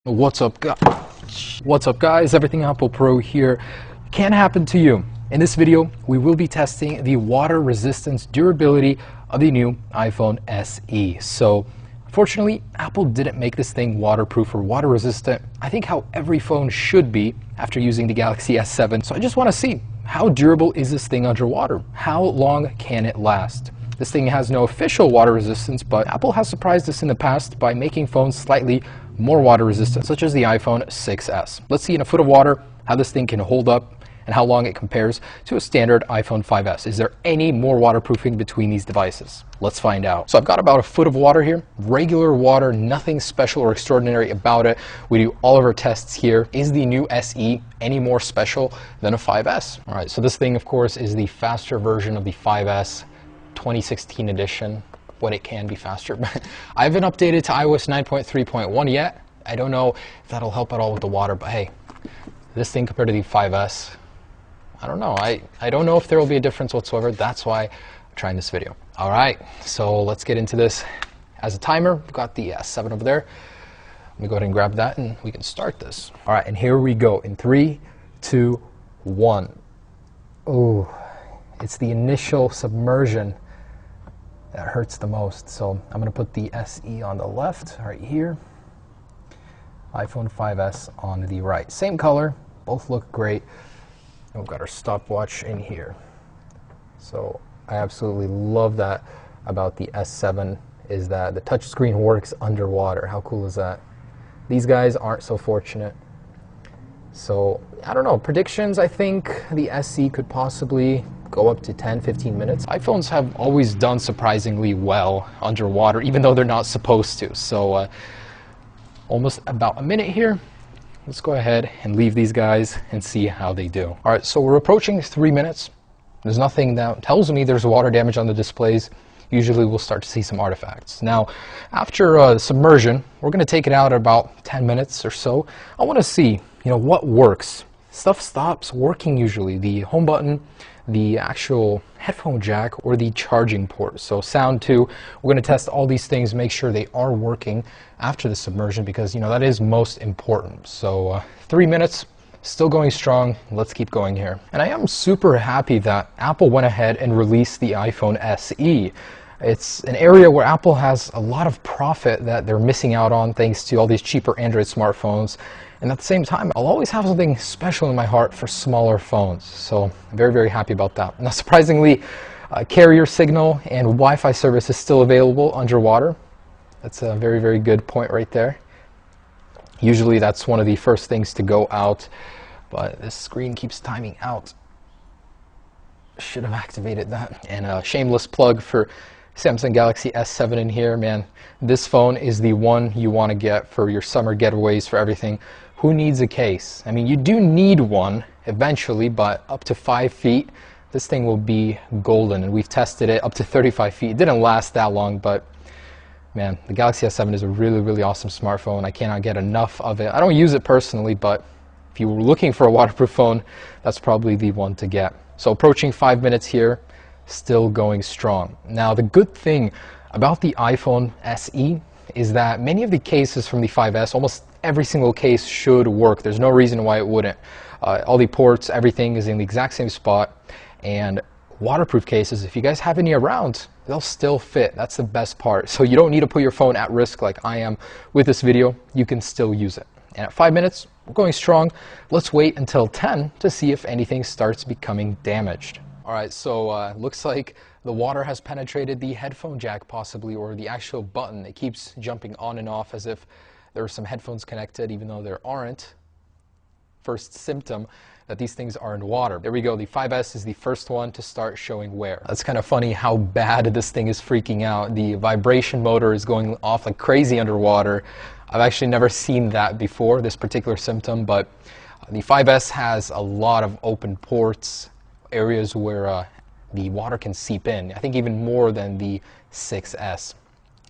What's up, guys? Everything Apple Pro here. Can happen to you. In this video, we will be testing the water resistance durability of the new iPhone SE. So, unfortunately, Apple didn't make this thing waterproof or water resistant. I think how every phone should be after using the Galaxy S7. So I just want to see, how durable is this thing underwater? How long can it last? This thing has no official water resistance, but Apple has surprised us in the past by making phones slightly more water resistant, such as the iPhone 6s. Let's see in a foot of water how this thing can hold up and how long it compares to a standard iPhone 5s. Is there any more waterproofing between these devices? Let's find out. So I've got about a foot of water here, regular water, nothing special or extraordinary about it. We do all of our tests here. Is the new SE any more special than a 5s? All right, so this thing, of course, is the faster version of the 5s 2016 edition. When it can be faster, but I haven't updated to iOS 9.3.1 yet. I don't know if that'll help at all with the water, but hey, this thing compared to the 5s, I don't know. I don't know if there will be a difference whatsoever. That's why I'm trying this video. All right, so let's get into this. As a timer, we've got the S7 over there. Let me go ahead and grab that and we can start this. All right, and here we go in 3, 2, 1. Oh, it's the initial submersion that hurts the most. So I'm going to put the SE on the left, right here. iPhone 5s on the right. Same color, both look great. And we've got our stopwatch in here. So I absolutely love that about the S7 is that the touchscreen works underwater. How cool is that? These guys aren't so fortunate. So I don't know, predictions, I think the SE could possibly go up to 10-15 minutes. iPhones have always done surprisingly well underwater, even though they're not supposed to. So almost about a minute here. Let's go ahead and leave these guys and see how they do. All right, so we're approaching 3 minutes. There's nothing that tells me there's water damage on the displays. Usually we'll start to see some artifacts. Now, after submersion, we're gonna take it out at about 10 minutes or so. I wanna see, what works. Stuff stops working usually. The home button, the actual headphone jack, or the charging port. So sound too. We're going to test all these things, make sure they are working after the submersion because that is most important. So 3 minutes, still going strong. Let's keep going here. And I am super happy that Apple went ahead and released the iPhone SE. It's an area where Apple has a lot of profit that they're missing out on thanks to all these cheaper Android smartphones. And at the same time, I'll always have something special in my heart for smaller phones. So I'm very, very happy about that. Now, surprisingly, carrier signal and Wi-Fi service is still available underwater. That's a very, very good point right there. Usually that's one of the first things to go out, but this screen keeps timing out. Should have activated that. And a shameless plug for Samsung Galaxy S7 in here, man. This phone is the one you want to get for your summer getaways, for everything. Who needs a case? I mean, you do need one eventually, but up to 5 feet, this thing will be golden. And we've tested it up to 35 feet. It didn't last that long, but man, the Galaxy S7 is a really, really awesome smartphone. I cannot get enough of it. I don't use it personally, but if you were looking for a waterproof phone, that's probably the one to get. So approaching 5 minutes here, still going strong. Now, the good thing about the iPhone SE is that many of the cases from the 5s, almost every single case should work. There's no reason why it wouldn't. All the ports, everything is in the exact same spot. And waterproof cases, if you guys have any around, they'll still fit. That's the best part. So you don't need to put your phone at risk like I am with this video. You can still use it. And at 5 minutes, we're going strong. Let's wait until 10 to see if anything starts becoming damaged. All right, so looks like the water has penetrated the headphone jack possibly, or the actual button. It keeps jumping on and off as if there are some headphones connected, even though there aren't. First symptom that these things are in water. There we go, the 5s is the first one to start showing wear. That's kind of funny how bad this thing is freaking out. The vibration motor is going off like crazy underwater. I've actually never seen that before, this particular symptom, but the 5s has a lot of open ports, areas where the water can seep in. I think even more than the 6s.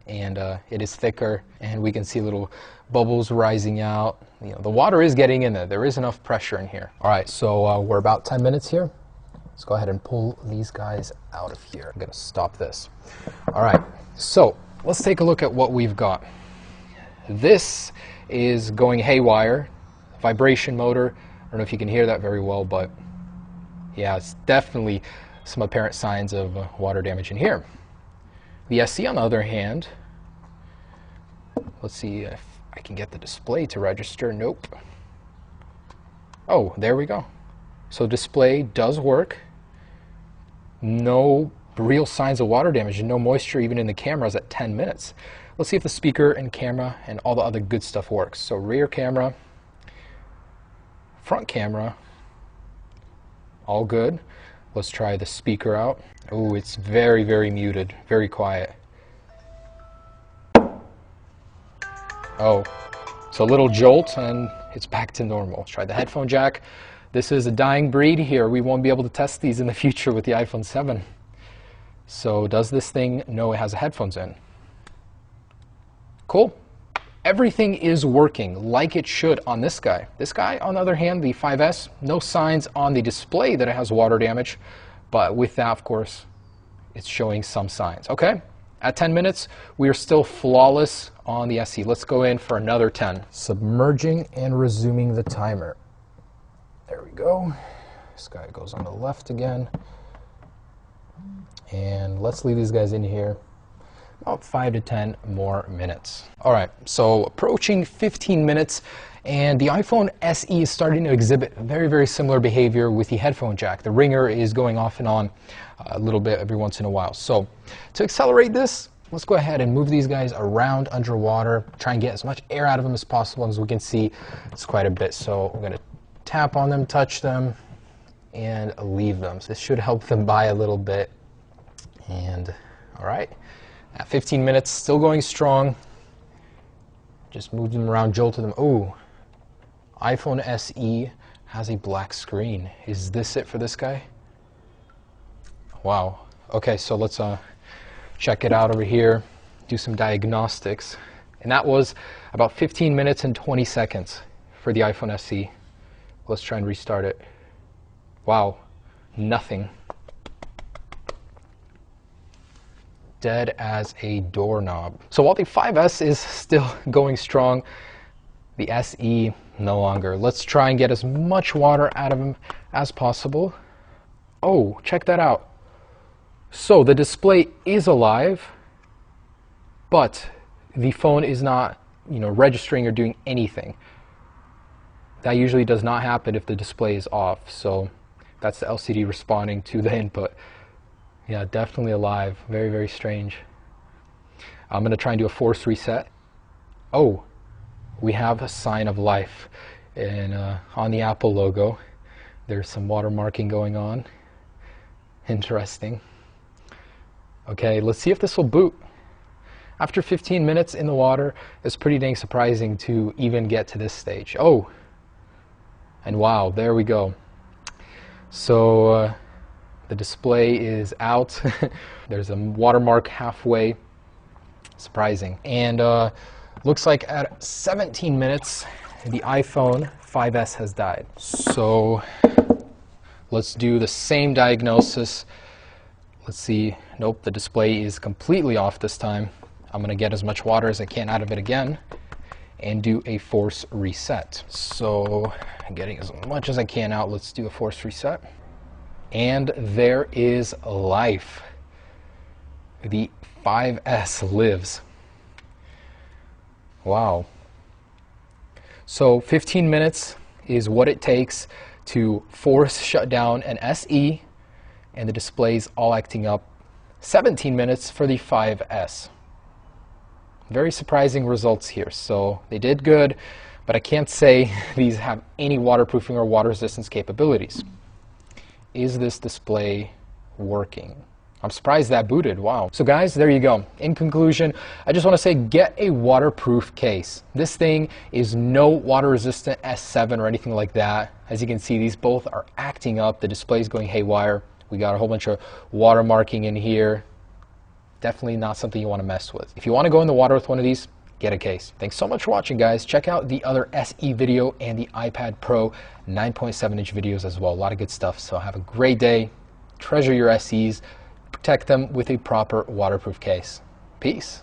And it is thicker, and we can see little bubbles rising out. The water is getting in there. There is enough pressure in here. All right, so we're about 10 minutes here. Let's go ahead and pull these guys out of here. I'm gonna stop this. All right, so let's take a look at what we've got. This is going haywire. Vibration motor. I don't know if you can hear that very well, but yeah, it's definitely some apparent signs of water damage in here. The SE, on the other hand, let's see if I can get the display to register. Nope. Oh, there we go. So display does work. No real signs of water damage and no moisture even in the cameras at 10 minutes. Let's see if the speaker and camera and all the other good stuff works. So rear camera, front camera, all good. Let's try the speaker out. Oh, it's very, very muted, very quiet. Oh, it's a little jolt and it's back to normal. Let's try the headphone jack. This is a dying breed here. We won't be able to test these in the future with the iPhone 7. So does this thing know it has headphones in? Cool. Everything is working like it should on this guy. This guy, on the other hand, the 5S, no signs on the display that it has water damage, but with that, of course, it's showing some signs. Okay, at 10 minutes, we are still flawless on the SE. Let's go in for another 10. Submerging and resuming the timer. There we go. This guy goes on the left again. And let's leave these guys in here about 5 to 10 more minutes. All right, so approaching 15 minutes, and the iPhone SE is starting to exhibit very, very similar behavior with the headphone jack. The ringer is going off and on a little bit every once in a while. So to accelerate this, let's go ahead and move these guys around underwater, try and get as much air out of them as possible. As we can see, it's quite a bit. So we're gonna tap on them, touch them, and leave them. So this should help them by a little bit. And all right, at 15 minutes, still going strong. Just moved them around, jolted them. Oh, iPhone SE has a black screen. Is this it for this guy? Wow. Okay, so let's check it out over here, do some diagnostics. And that was about 15 minutes and 20 seconds for the iPhone SE. Let's try and restart it. Wow, nothing. Dead as a doorknob. So while the 5S is still going strong, the SE no longer. Let's try and get as much water out of him as possible. Oh, check that out. So the display is alive, but the phone is not, registering or doing anything. That usually does not happen if the display is off. So that's the LCD responding to the input. Yeah, definitely alive. Very, very strange. I'm going to try and do a force reset. Oh, we have a sign of life. And on the Apple logo, there's some watermarking going on. Interesting. Okay, let's see if this will boot. After 15 minutes in the water, it's pretty dang surprising to even get to this stage. Oh, and wow, there we go. So the display is out. There's a watermark halfway. Surprising. And looks like at 17 minutes, the iPhone 5S has died. So let's do the same diagnosis. Let's see. Nope, the display is completely off this time. I'm going to get as much water as I can out of it again and do a force reset. So getting as much as I can out. Let's do a force reset. And there is life. The 5S lives. Wow. So 15 minutes is what it takes to force shut down an SE, and the display's all acting up. 17 minutes for the 5S. Very surprising results here. So they did good, but I can't say these have any waterproofing or water resistance capabilities. Is this display working? I'm surprised that booted. Wow. So guys, there you go. In conclusion, I just want to say get a waterproof case. This thing is no water resistant S7 or anything like that. As you can see, these both are acting up. The display is going haywire. We got a whole bunch of watermarking in here. Definitely not something you want to mess with. If you want to go in the water with one of these, get a case. Thanks so much for watching, guys. Check out the other SE video and the iPad Pro 9.7-inch videos as well. A lot of good stuff. So have a great day. Treasure your SEs. Protect them with a proper waterproof case. Peace.